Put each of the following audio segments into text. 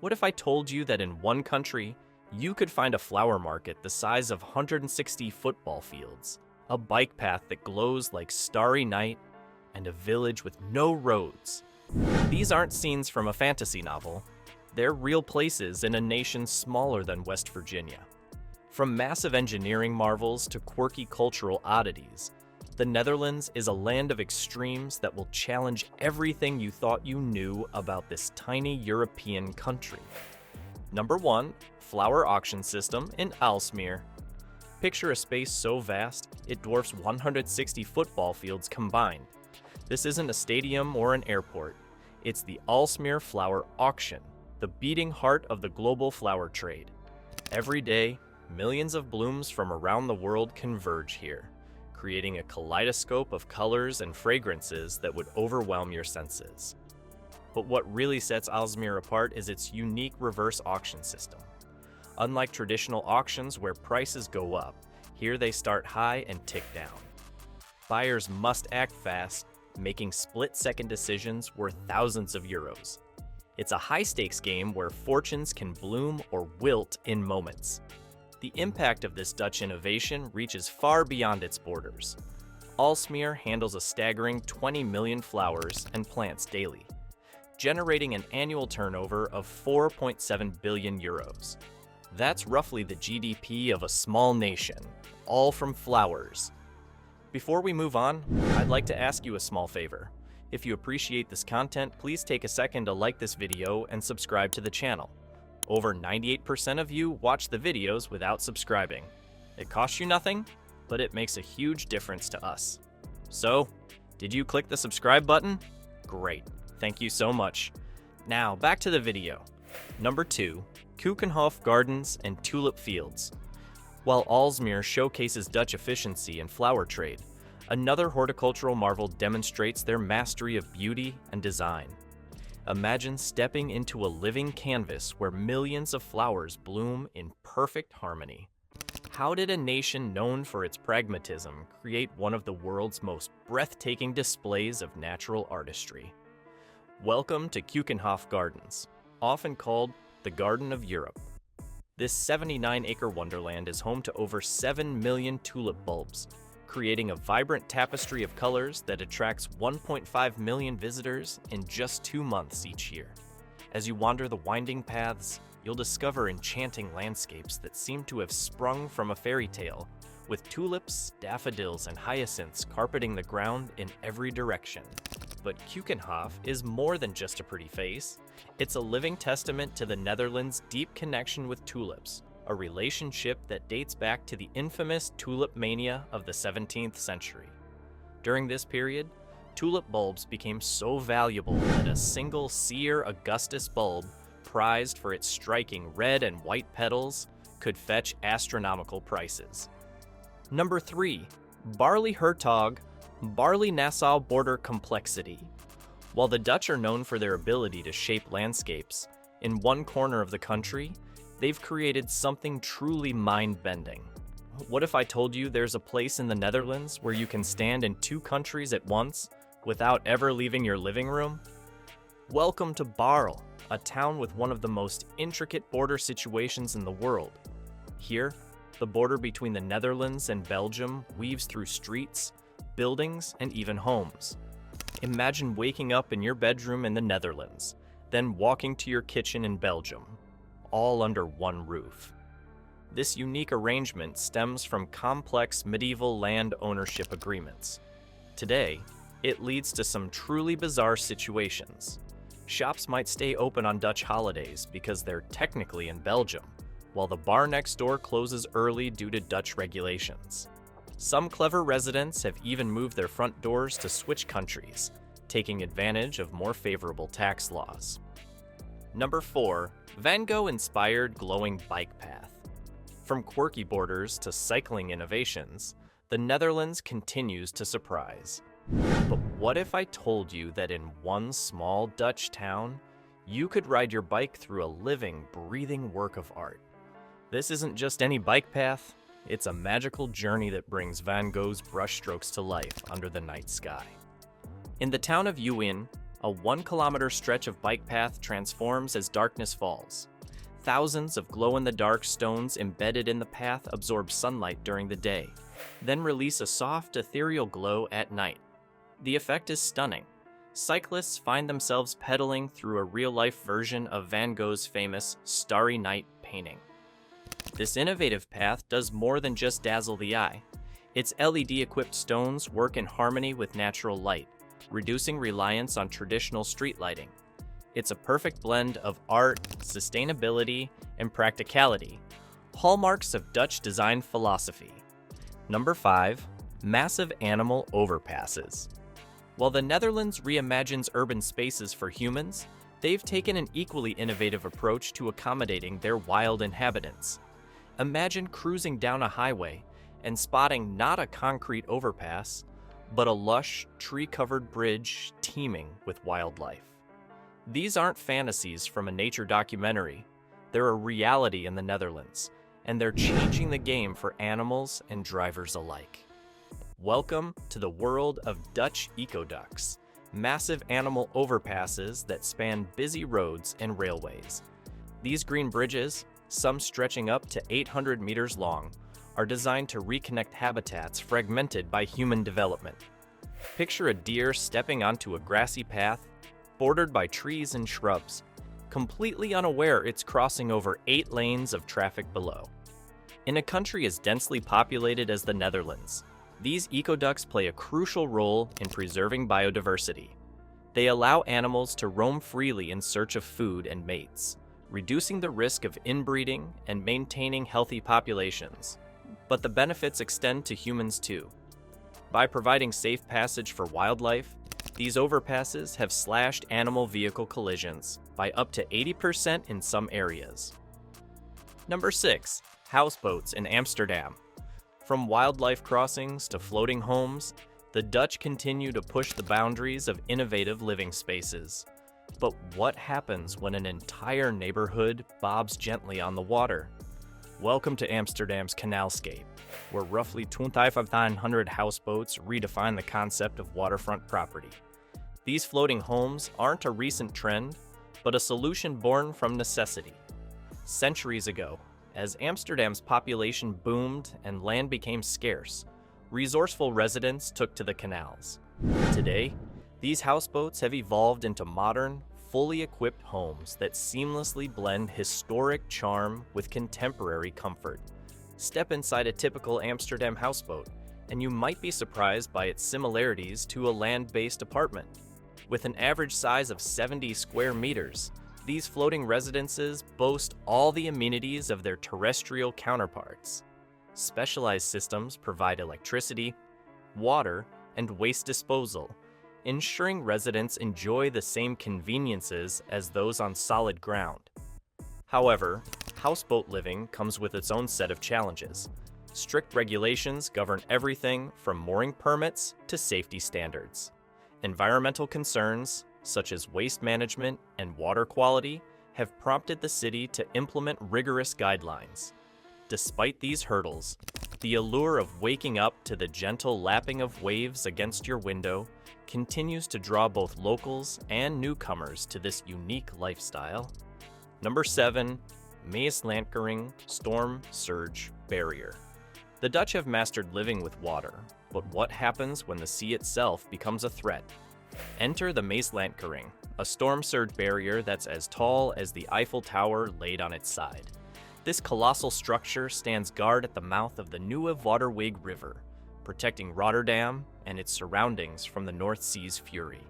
What if I told you that in one country, you could find a flower market the size of 160 football fields, a bike path that glows like starry night, and a village with no roads? These aren't scenes from a fantasy novel. They're real places in a nation smaller than West Virginia. From massive engineering marvels to quirky cultural oddities, the Netherlands is a land of extremes that will challenge everything you thought you knew about this tiny European country. Number 1, flower auction system in Aalsmeer. Picture a space so vast, it dwarfs 160 football fields combined. This isn't a stadium or an airport. It's the Aalsmeer Flower Auction, the beating heart of the global flower trade. Every day, millions of blooms from around the world converge here, creating a kaleidoscope of colors and fragrances that would overwhelm your senses. But what really sets Aalsmeer apart is its unique reverse auction system. Unlike traditional auctions where prices go up, here they start high and tick down. Buyers must act fast, making split-second decisions worth thousands of euros. It's a high-stakes game where fortunes can bloom or wilt in moments. The impact of this Dutch innovation reaches far beyond its borders. Aalsmeer handles a staggering 20 million flowers and plants daily, generating an annual turnover of 4.7 billion euros. That's roughly the GDP of a small nation, all from flowers. Before we move on, I'd like to ask you a small favor. If you appreciate this content, please take a second to like this video and subscribe to the channel. Over 98% of you watch the videos without subscribing. It costs you nothing, but it makes a huge difference to us. So, did you click the subscribe button? Great, thank you so much. Now, back to the video. Number 2, Keukenhof Gardens and Tulip Fields. While Aalsmeer showcases Dutch efficiency in flower trade, another horticultural marvel demonstrates their mastery of beauty and design. Imagine stepping into a living canvas where millions of flowers bloom in perfect harmony. How did a nation known for its pragmatism create one of the world's most breathtaking displays of natural artistry? Welcome to Keukenhof Gardens, often called the Garden of Europe. This 79-acre wonderland is home to over 7 million tulip bulbs, creating a vibrant tapestry of colors that attracts 1.5 million visitors in just 2 months each year. As you wander the winding paths, you'll discover enchanting landscapes that seem to have sprung from a fairy tale, with tulips, daffodils, and hyacinths carpeting the ground in every direction. But Keukenhof is more than just a pretty face. It's a living testament to the Netherlands' deep connection with tulips, a relationship that dates back to the infamous tulip mania of the 17th century. During this period, tulip bulbs became so valuable that a single Seer Augustus bulb, prized for its striking red and white petals, could fetch astronomical prices. Number 3, Barley Hertog, Barley Nassau border complexity. While the Dutch are known for their ability to shape landscapes, in one corner of the country, they've created something truly mind-bending. What if I told you there's a place in the Netherlands where you can stand in 2 countries at once without ever leaving your living room? Welcome to Barl, a town with one of the most intricate border situations in the world. Here, the border between the Netherlands and Belgium weaves through streets, buildings, and even homes. Imagine waking up in your bedroom in the Netherlands, then walking to your kitchen in Belgium, all under one roof. This unique arrangement stems from complex medieval land ownership agreements. Today, it leads to some truly bizarre situations. Shops might stay open on Dutch holidays because they're technically in Belgium, while the bar next door closes early due to Dutch regulations. Some clever residents have even moved their front doors to switch countries, taking advantage of more favorable tax laws. Number 4, Van Gogh-inspired glowing bike path. From quirky borders to cycling innovations, the Netherlands continues to surprise. But what if I told you that in one small Dutch town, you could ride your bike through a living, breathing work of art? This isn't just any bike path, it's a magical journey that brings Van Gogh's brushstrokes to life under the night sky. In the town of Uin, A 1 kilometer stretch of bike path transforms as darkness falls. Thousands of glow-in-the-dark stones embedded in the path absorb sunlight during the day, then release a soft, ethereal glow at night. The effect is stunning. Cyclists find themselves pedaling through a real-life version of Van Gogh's famous Starry Night painting. This innovative path does more than just dazzle the eye. Its LED-equipped stones work in harmony with natural light, reducing reliance on traditional street lighting. It's a perfect blend of art, sustainability, and practicality, hallmarks of Dutch design philosophy. Number 5. Massive animal overpasses. While the Netherlands reimagines urban spaces for humans, they've taken an equally innovative approach to accommodating their wild inhabitants. Imagine cruising down a highway and spotting not a concrete overpass, but a lush, tree-covered bridge teeming with wildlife. These aren't fantasies from a nature documentary. They're a reality in the Netherlands, and they're changing the game for animals and drivers alike. Welcome to the world of Dutch ecoducts, massive animal overpasses that span busy roads and railways. These green bridges, some stretching up to 800 meters long, are designed to reconnect habitats fragmented by human development. Picture a deer stepping onto a grassy path, bordered by trees and shrubs, completely unaware it's crossing over 8 lanes of traffic below. In a country as densely populated as the Netherlands, these ecoducts play a crucial role in preserving biodiversity. They allow animals to roam freely in search of food and mates, reducing the risk of inbreeding and maintaining healthy populations. But the benefits extend to humans too. By providing safe passage for wildlife, these overpasses have slashed animal vehicle collisions by up to 80% in some areas. Number 6. Houseboats in Amsterdam. From wildlife crossings to floating homes, the Dutch continue to push the boundaries of innovative living spaces. But what happens when an entire neighborhood bobs gently on the water? Welcome to Amsterdam's canalscape, where roughly 2,500 houseboats redefine the concept of waterfront property. These floating homes aren't a recent trend, but a solution born from necessity. Centuries ago, as Amsterdam's population boomed and land became scarce, resourceful residents took to the canals. Today, these houseboats have evolved into modern, fully equipped homes that seamlessly blend historic charm with contemporary comfort. Step inside a typical Amsterdam houseboat, and you might be surprised by its similarities to a land-based apartment. With an average size of 70 square meters, these floating residences boast all the amenities of their terrestrial counterparts. Specialized systems provide electricity, water, and waste disposal, ensuring residents enjoy the same conveniences as those on solid ground. However, houseboat living comes with its own set of challenges. Strict regulations govern everything from mooring permits to safety standards. Environmental concerns, such as waste management and water quality, have prompted the city to implement rigorous guidelines. Despite these hurdles, the allure of waking up to the gentle lapping of waves against your window continues to draw both locals and newcomers to this unique lifestyle. Number 7. Meeslankering Storm Surge Barrier. The Dutch have mastered living with water, but what happens when the sea itself becomes a threat? Enter the Meeslankering, a storm surge barrier that's as tall as the Eiffel Tower laid on its side. This colossal structure stands guard at the mouth of the Nieuwe Waterweg River, protecting Rotterdam and its surroundings from the North Sea's fury.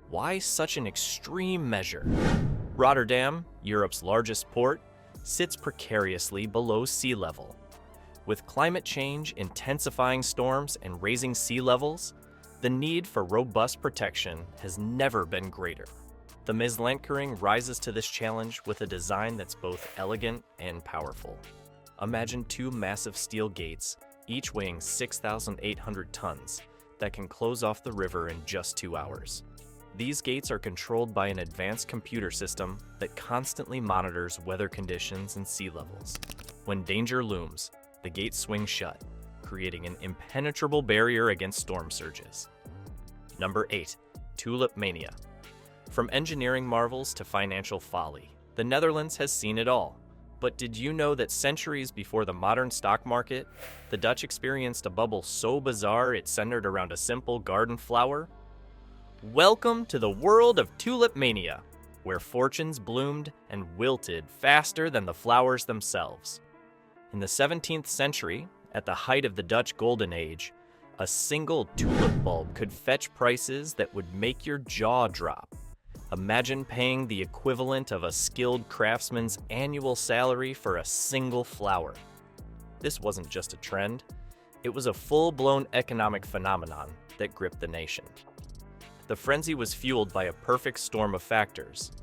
Why such an extreme measure? Rotterdam, Europe's largest port, sits precariously below sea level. With climate change intensifying storms and raising sea levels, the need for robust protection has never been greater. The Meeslankering rises to this challenge with a design that's both elegant and powerful. Imagine 2 massive steel gates, each weighing 6,800 tons, that can close off the river in just 2 hours. These gates are controlled by an advanced computer system that constantly monitors weather conditions and sea levels. When danger looms, the gates swing shut, creating an impenetrable barrier against storm surges. Number 8. Tulip Mania. From engineering marvels to financial folly, the Netherlands has seen it all. But did you know that centuries before the modern stock market, the Dutch experienced a bubble so bizarre it centered around a simple garden flower? Welcome to the world of tulip mania, where fortunes bloomed and wilted faster than the flowers themselves. In the 17th century, at the height of the Dutch Golden Age, a single tulip bulb could fetch prices that would make your jaw drop. Imagine paying the equivalent of a skilled craftsman's annual salary for a single flower. This wasn't just a trend, it was a full-blown economic phenomenon that gripped the nation. The frenzy was fueled by a perfect storm of factors.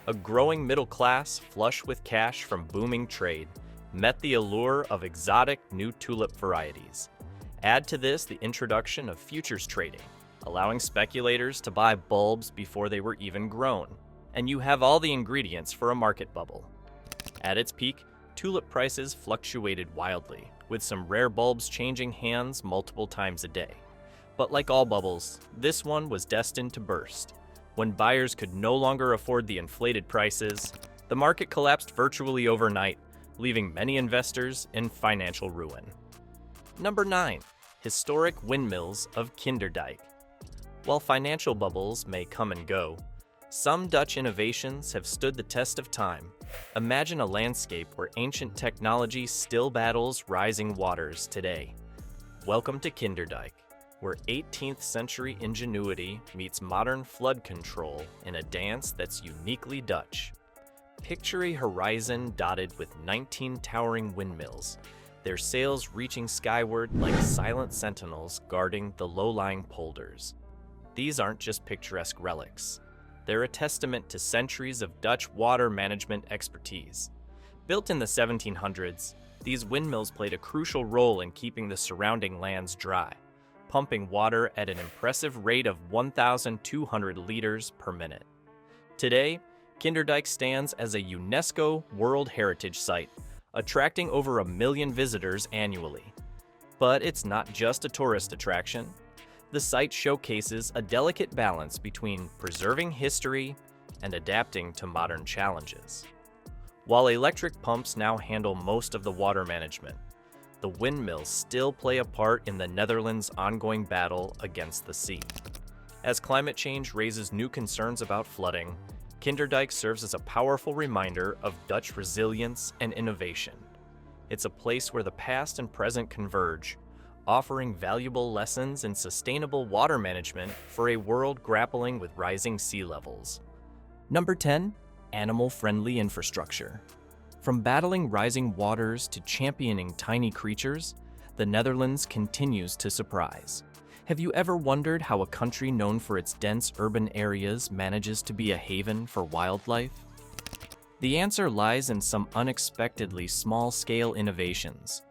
A growing middle class, flush with cash from booming trade, met the allure of exotic new tulip varieties. Add to this the introduction of futures trading, allowing speculators to buy bulbs before they were even grown, and you have all the ingredients for a market bubble. At its peak, tulip prices fluctuated wildly, with some rare bulbs changing hands multiple times a day. But like all bubbles, this one was destined to burst. When buyers could no longer afford the inflated prices, the market collapsed virtually overnight, leaving many investors in financial ruin. Number 9. Historic windmills of Kinderdijk. While financial bubbles may come and go, some Dutch innovations have stood the test of time. Imagine a landscape where ancient technology still battles rising waters today. Welcome to Kinderdijk, where 18th century ingenuity meets modern flood control in a dance that's uniquely Dutch. Picture a horizon dotted with 19 towering windmills, their sails reaching skyward like silent sentinels guarding the low-lying polders. These aren't just picturesque relics. They're a testament to centuries of Dutch water management expertise. Built in the 1700s, these windmills played a crucial role in keeping the surrounding lands dry, pumping water at an impressive rate of 1,200 liters per minute. Today, Kinderdijk stands as a UNESCO World Heritage Site, attracting over 1 million visitors annually. But it's not just a tourist attraction. The site showcases a delicate balance between preserving history and adapting to modern challenges. While electric pumps now handle most of the water management, the windmills still play a part in the Netherlands' ongoing battle against the sea. As climate change raises new concerns about flooding, Kinderdijk serves as a powerful reminder of Dutch resilience and innovation. It's a place where the past and present converge, offering valuable lessons in sustainable water management for a world grappling with rising sea levels. Number 10. Animal-friendly infrastructure. From battling rising waters to championing tiny creatures, the Netherlands continues to surprise. Have you ever wondered how a country known for its dense urban areas manages to be a haven for wildlife? The answer lies in some unexpectedly small-scale innovations.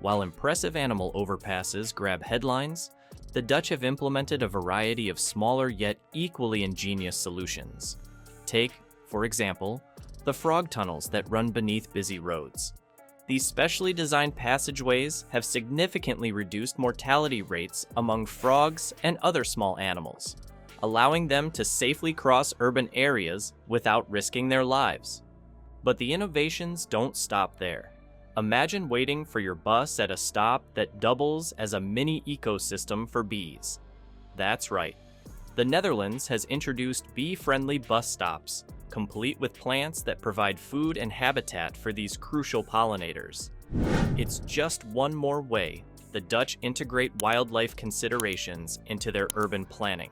While impressive animal overpasses grab headlines, the Dutch have implemented a variety of smaller yet equally ingenious solutions. Take, for example, the frog tunnels that run beneath busy roads. These specially designed passageways have significantly reduced mortality rates among frogs and other small animals, allowing them to safely cross urban areas without risking their lives. But the innovations don't stop there. Imagine waiting for your bus at a stop that doubles as a mini ecosystem for bees. That's right. The Netherlands has introduced bee-friendly bus stops, complete with plants that provide food and habitat for these crucial pollinators. It's just one more way the Dutch integrate wildlife considerations into their urban planning.